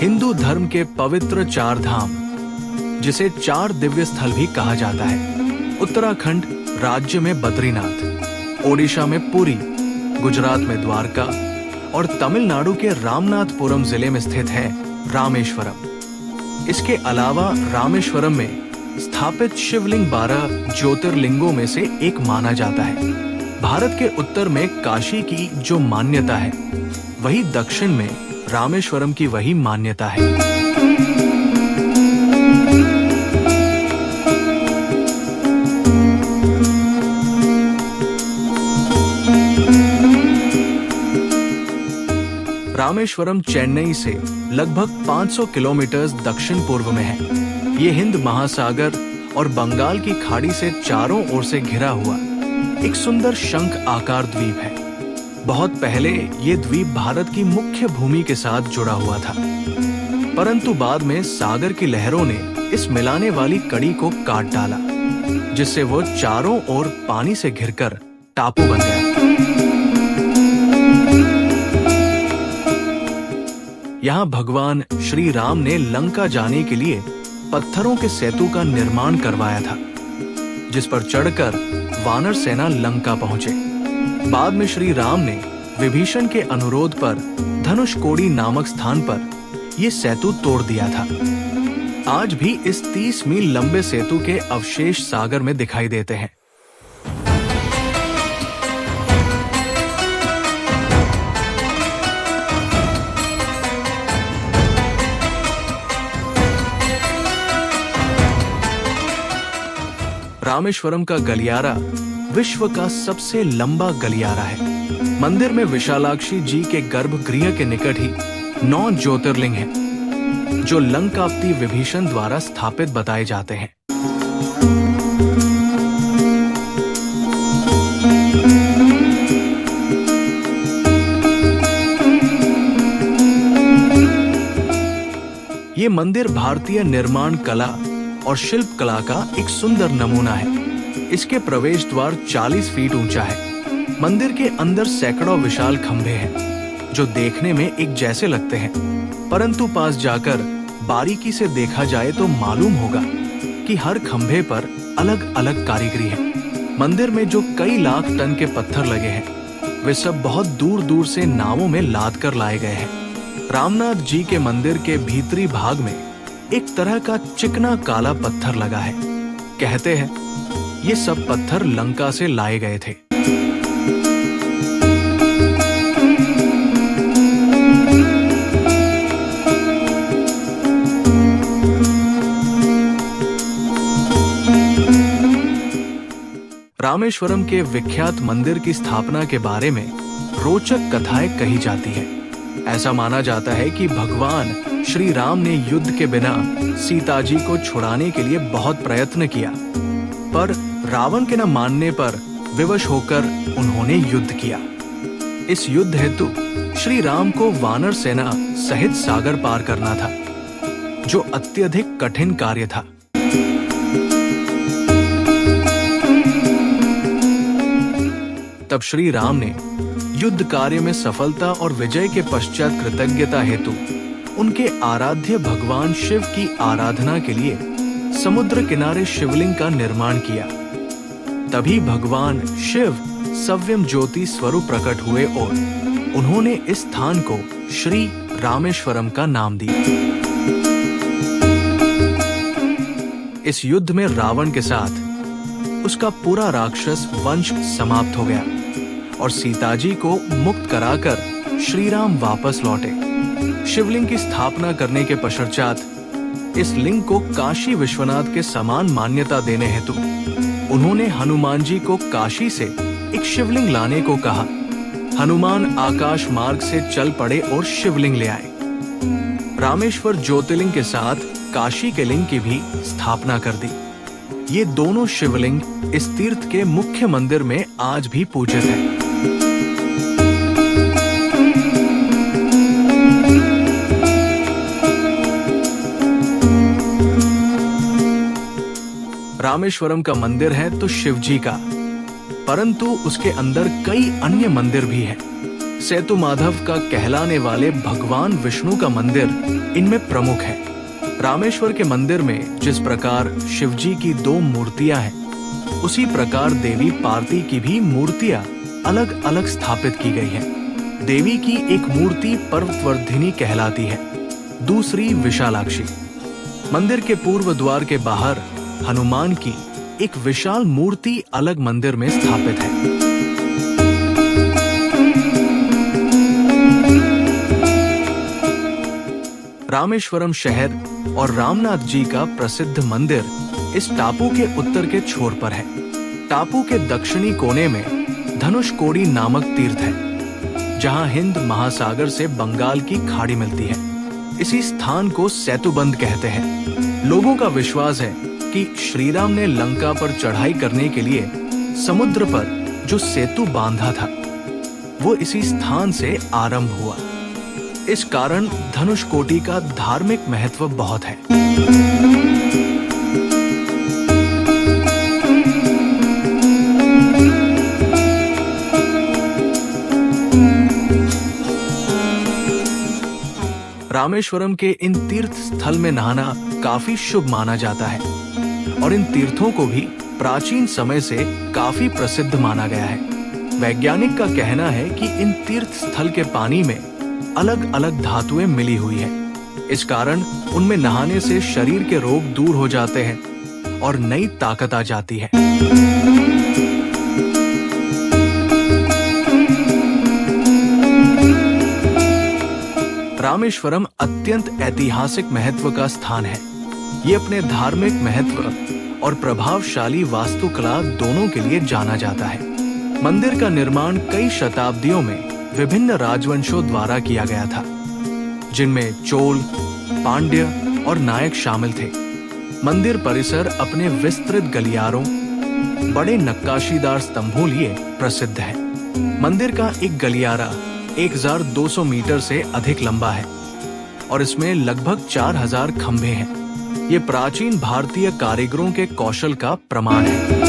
हिंदू धर्म के पवित्र चार धाम, जिसे चार दिव्य स्थल भी कहा जाता है। उत्तराखंड राज्य में बद्रीनाथ, ओडिशा में पुरी, गुजरात में द्वारका और तमिलनाडु के रामनाथपुरम जिले में स्थित है रामेश्वरम। इसके अलावा रामेश्वरम में स्थापित शिवलिंग 12 ज्योतिर्लिंगों में से एक माना जाता है। भारत के उत्तर में काशी की जो मान्यता है, वही दक्षिण में रामेश्वरम की वही मान्यता है। रामेश्वरम चेन्नई से लगभग 500 किलोमीटर दक्षिण पूर्व में है। ये हिंद महासागर और बंगाल की खाड़ी से चारों ओर से घिरा हुआ एक सुंदर शंख आकार द्वीप है। बहुत पहले ये द्वीप भारत की मुख्य भूमि के साथ जुड़ा हुआ था, परंतु बाद में सागर की लहरों ने इस मिलाने वाली कड़ी को काट डाला, जिससे वो चारों ओर पानी से घिरकर टापू बन गया। यहाँ भगवान श्री राम ने लंका जाने के लिए पत्थरों के सेतु का निर्माण करवाया था, जिस पर चढ़कर वानर सेना लंका पहुंचे। बाद में श्री राम ने विभीषण के अनुरोध पर धनुषकोडी नामक स्थान पर यह सेतु तोड़ दिया था। आज भी इस 30 मील लंबे सेतु के अवशेष सागर में दिखाई देते हैं। रामेश्वरम का गलियारा विश्व का सबसे लंबा गलियारा है। मंदिर में विशालाक्षी जी के गर्भगृह के निकट ही 9 ज्योतिर्लिंग हैं, जो लंकापति विभीषण द्वारा स्थापित बताए जाते हैं। ये मंदिर भारतीय निर्माण कला और शिल्प कला का एक सुंदर नमूना है। इसके प्रवेश द्वार 40 फीट ऊंचा है। मंदिर के अंदर सैकड़ों विशाल खंभे हैं, जो देखने में एक जैसे लगते हैं, परंतु पास जाकर बारीकी से देखा जाए तो मालूम होगा कि हर खंभे पर अलग अलग कारीगरी है। मंदिर में जो कई लाख टन के पत्थर लगे हैं, वे सब बहुत दूर दूर से नावों में लाद कर लाए गए हैं। रामनाथ जी के मंदिर के भीतरी भाग में एक तरह का चिकना काला पत्थर लगा है। कहते हैं ये सब पत्थर लंका से लाए गए थे। रामेश्वरम के विख्यात मंदिर की स्थापना के बारे में रोचक कथाएं कही जाती है। ऐसा माना जाता है कि भगवान श्री राम ने युद्ध के बिना सीता जी को छुड़ाने के लिए बहुत प्रयत्न किया, पर रावण के न मानने पर विवश होकर उन्होंने युद्ध किया। इस युद्ध हेतु श्री राम को वानर सेना सहित सागर पार करना था, जो अत्यधिक कठिन कार्य था। तब श्री राम ने युद्ध कार्य में सफलता और विजय के पश्चात कृतज्ञता हेतु उनके आराध्य भगवान शिव की आराधना के लिए समुद्र किनारे शिवलिंग का निर्माण किया। तभी भगवान शिव सव्यम ज्योति स्वरूप प्रकट हुए और उन्होंने इस स्थान को श्री रामेश्वरम का नाम दिया। इस युद्ध में रावण के साथ उसका पूरा राक्षस वंश समाप्त हो गया और सीता जी को मुक्त कराकर श्री राम वापस लौटे। शिवलिंग की स्थापना करने के पश्चात इस लिंग को काशी विश्वनाथ के समान मान्यता देने हेतु उन्होंने हनुमान जी को काशी से एक शिवलिंग लाने को कहा। हनुमान आकाश मार्ग से चल पड़े और शिवलिंग ले आए। रामेश्वर ज्योतिर्लिंग के साथ काशी के लिंग की भी स्थापना कर दी। ये दोनों शिवलिंग इस तीर्थ के मुख्य मंदिर में आज भी पूजित हैं। रामेश्वरम का मंदिर है तो शिव जी का, परंतु उसके अंदर कई अन्य मंदिर भी हैं। सेतु माधव का कहलाने वाले भगवान विष्णु का मंदिर इनमें प्रमुख है। रामेश्वर के मंदिर में जिस प्रकार शिवजी की 2 मूर्तियां हैं, उसी प्रकार देवी पार्वती की भी मूर्तियां अलग अलग स्थापित की गई हैं। देवी की एक मूर्ति पर्वतवर्धिनी कहलाती है, दूसरी विशालाक्षी। मंदिर के पूर्व द्वार के बाहर हनुमान की एक विशाल मूर्ति अलग मंदिर में स्थापित है। रामेश्वरम शहर और रामनाथ जी का प्रसिद्ध मंदिर इस टापू के उत्तर के छोर पर है। टापू के दक्षिणी कोने में धनुषकोडी नामक तीर्थ है, जहां हिंद महासागर से बंगाल की खाड़ी मिलती है। इसी स्थान को सेतुबंध कहते हैं। लोगों का विश्वास है कि श्री राम ने लंका पर चढ़ाई करने के लिए समुद्र पर जो सेतु बांधा था, वो इसी स्थान से आरंभ हुआ। इस कारण धनुषकोटी का धार्मिक महत्व बहुत है। रामेश्वरम के इन तीर्थ स्थल में नहाना काफी शुभ माना जाता है और इन तीर्थों को भी प्राचीन समय से काफी प्रसिद्ध माना गया है। वैज्ञानिक का कहना है कि इन तीर्थ स्थल के पानी में अलग अलग धातुएं मिली हुई हैं। इस कारण उनमें नहाने से शरीर के रोग दूर हो जाते हैं और नई ताकत आ जाती है। रामेश्वरम अत्यंत ऐतिहासिक महत्व का स्थान है। ये अपने धार्मिक महत्व और प्रभावशाली वास्तुकला दोनों के लिए जाना जाता है। मंदिर का निर्माण कई शताब्दियों में विभिन्न राजवंशों द्वारा किया गया था, जिनमें चोल, पांड्य और नायक शामिल थे। मंदिर परिसर अपने विस्तृत गलियारों, बड़े नक्काशीदार स्तंभों लिए प्रसिद्ध है। मंदिर का एक गलियारा 1200 मीटर से अधिक लंबा है और इसमें लगभग 4000 खंभे हैं। ये प्राचीन भारतीय कारीगरों के कौशल का प्रमाण है।